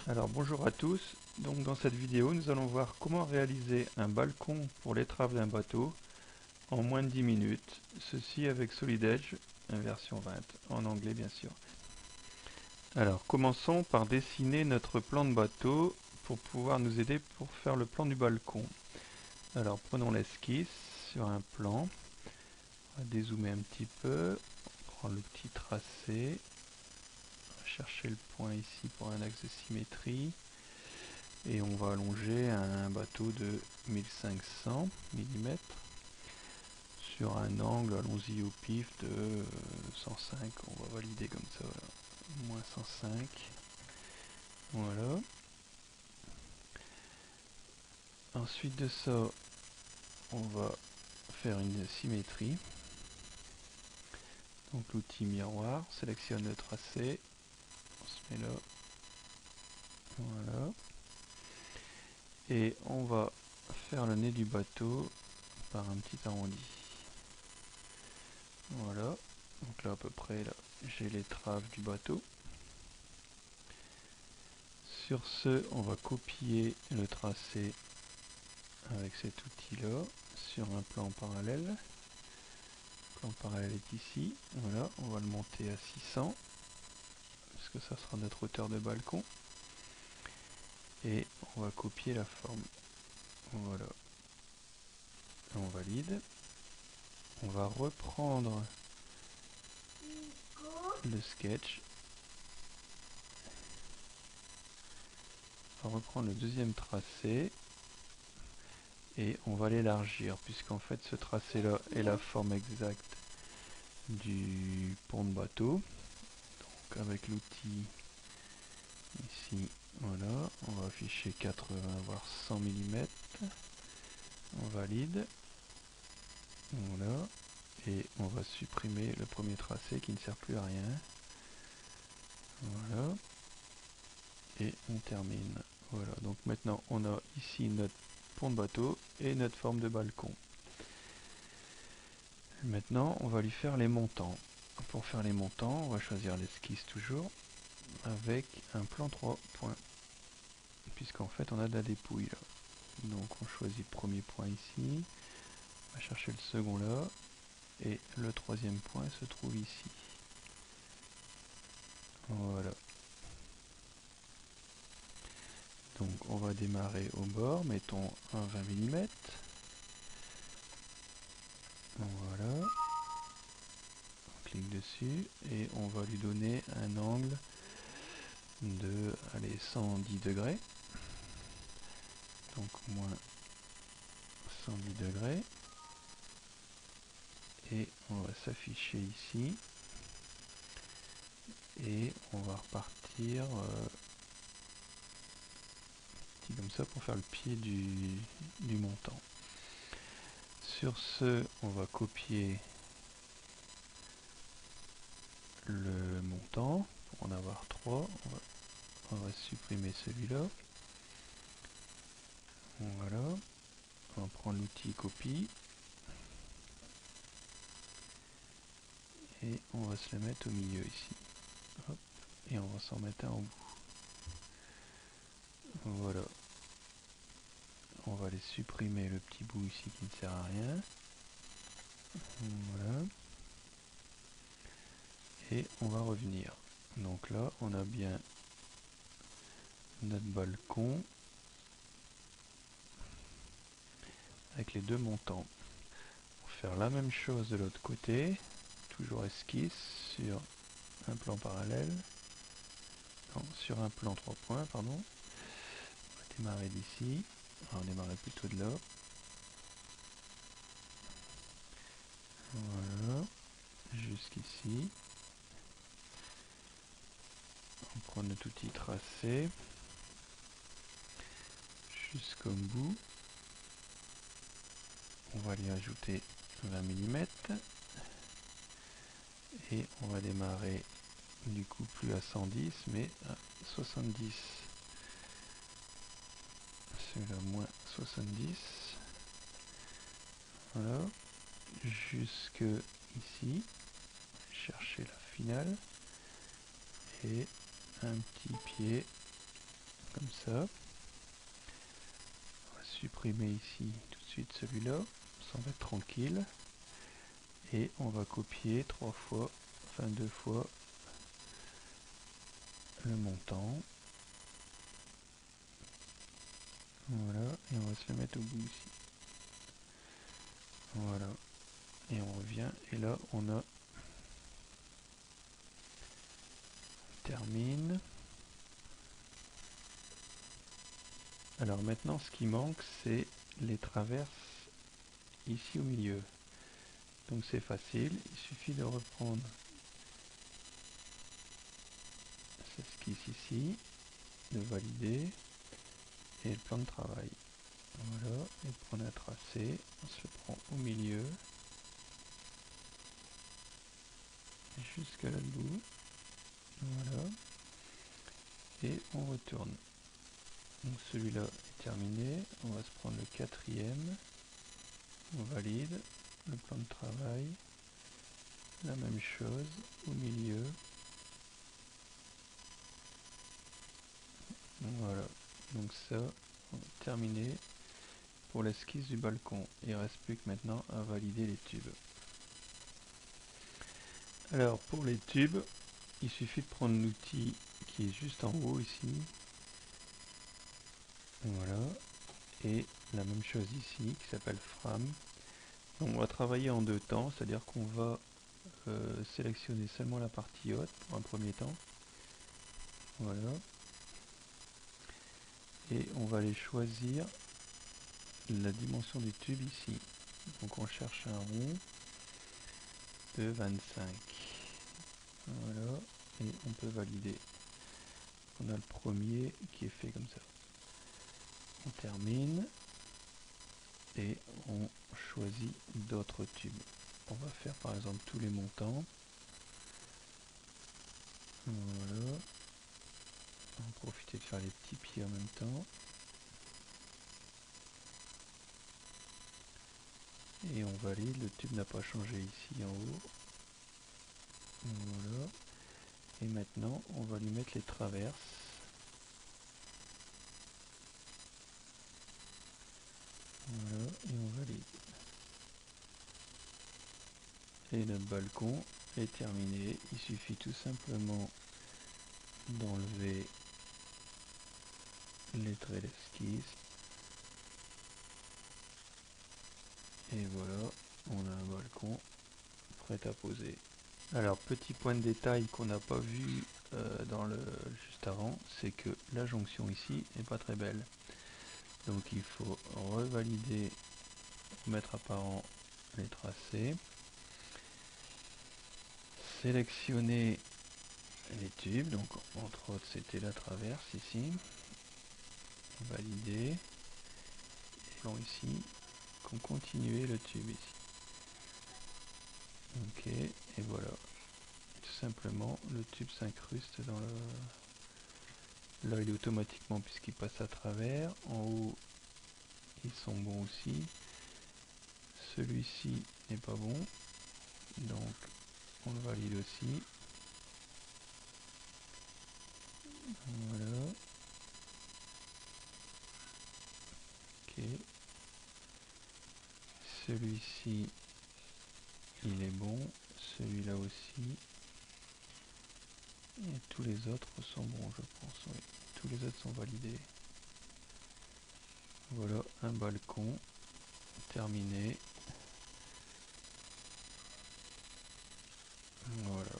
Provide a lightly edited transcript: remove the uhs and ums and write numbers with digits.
Alors bonjour à tous, donc dans cette vidéo nous allons voir comment réaliser un balcon pour l'étrave d'un bateau en moins de 10 minutes, ceci avec Solid Edge, version 20, en anglais bien sûr. Alors commençons par dessiner notre plan de bateau pour pouvoir nous aider pour faire le plan du balcon. Alors prenons l'esquisse sur un plan, on va dézoomer un petit peu, on prend le petit tracé, on va chercher le point ici pour un axe de symétrie. Et on va allonger un bateau de 1500 mm sur un angle, allons-y au pif, de 105, on va valider comme ça, voilà. Moins 105, voilà. Ensuite de ça, on va faire une symétrie. Donc l'outil miroir, on sélectionne le tracé, on se met là, voilà. Et on va faire le nez du bateau par un petit arrondi. Voilà, donc là à peu près, là j'ai l'étrave du bateau. Sur ce, on va copier le tracé avec cet outil-là sur un plan parallèle. Le plan parallèle est ici. Voilà, on va le monter à 600 parce que ça sera notre hauteur de balcon. Et on va copier la forme. Voilà. On valide. On va reprendre le sketch. On va reprendre le deuxième tracé. Et on va l'élargir puisqu'en fait ce tracé là est la forme exacte du pont de bateau. Donc avec l'outil ici, voilà, on va afficher 80 voire 100 mm. On valide. Voilà. Et on va supprimer le premier tracé qui ne sert plus à rien. Voilà. Et on termine. Voilà. Donc maintenant on a ici notre pont de bateau et notre forme de balcon. Maintenant on va lui faire les montants. Pour faire les montants, on va choisir l'esquisse toujours avec un plan 3 points. Puisqu'en fait on a de la dépouille là. Donc on choisit le premier point ici. On va chercher le second là. Et le troisième point se trouve ici. Voilà. Donc on va démarrer au bord, mettons un 20 mm. Voilà. On clique dessus et on va lui donner un angle de allez, 110 degrés. Donc moins 110 degrés. Et on va s'afficher ici. Et on va repartir petit comme ça pour faire le pied du montant. Sur ce, on va copier le montant pour en avoir 3. On va supprimer celui-là. Voilà. On va prendre l'outil copie. Et on va se le mettre au milieu ici. Hop. Et on va s'en mettre un au bout. Voilà. On va aller supprimer le petit bout ici qui ne sert à rien. Voilà. Et on va revenir. Donc là, on a bien notre balcon avec les deux montants. On va faire la même chose de l'autre côté. Toujours esquisse sur un plan parallèle. Non, sur un plan 3 points, pardon. On va démarrer d'ici. On va démarrer plutôt de là. Voilà. Jusqu'ici. On prend notre outil tracé jusqu'au bout. On va lui ajouter 20 mm. Et on va démarrer du coup plus à 110 mais à 70. Celui-là moins 70. Voilà. Jusque ici. Chercher la finale. Et un petit pied comme ça. On va supprimer ici tout de suite celui-là, s'en va être tranquille. Et on va copier 3 fois, enfin 2 fois le montant. Voilà, et on va se le mettre au bout ici. Voilà, et on revient, et là on a termine. Alors maintenant ce qui manque c'est les traverses ici au milieu. Donc c'est facile, il suffit de reprendre ce qui est ici, de valider, et le plan de travail. Voilà, et prendre un tracé, on se le prend au milieu, jusqu'à là-dessous, voilà, et on retourne. Donc celui-là est terminé, on va se prendre le quatrième, on valide, le plan de travail, la même chose, au milieu, voilà, donc ça, terminé pour l'esquisse du balcon. Il ne reste plus que maintenant à valider les tubes. Alors pour les tubes, il suffit de prendre l'outil qui est juste en haut ici, voilà, et la même chose ici qui s'appelle Fram. Donc on va travailler en deux temps, c'est-à-dire qu'on va sélectionner seulement la partie haute pour un premier temps, voilà, et on va aller choisir la dimension du tube ici. Donc on cherche un rond de 25, voilà, et on peut valider. On a le premier qui est fait comme ça. On termine et on choisit d'autres tubes. On va faire par exemple tous les montants. Voilà. On va profiter de faire les petits pieds en même temps. Et on valide, le tube n'a pas changé ici en haut. Voilà. Et maintenant on va lui mettre les traverses. Voilà, et on valide. Et notre balcon est terminé. Il suffit tout simplement d'enlever les traits d'esquisse. Et voilà, on a un balcon prêt à poser. Alors petit point de détail qu'on n'a pas vu dans le juste avant, c'est que la jonction ici n'est pas très belle. Donc il faut revalider, mettre apparent les tracés, sélectionner les tubes, donc entre autres c'était la traverse ici, valider, et bon ici, qu'on continue le tube ici. Ok, et voilà, tout simplement le tube s'incruste dans le... Là il est automatiquement puisqu'il passe à travers, en haut ils sont bons aussi, celui-ci n'est pas bon, donc on le valide aussi, voilà, ok, celui-ci il est bon, celui-là aussi, et tous les autres sont bons je pense, oui, tous les autres sont validés. Voilà un balcon terminé, voilà.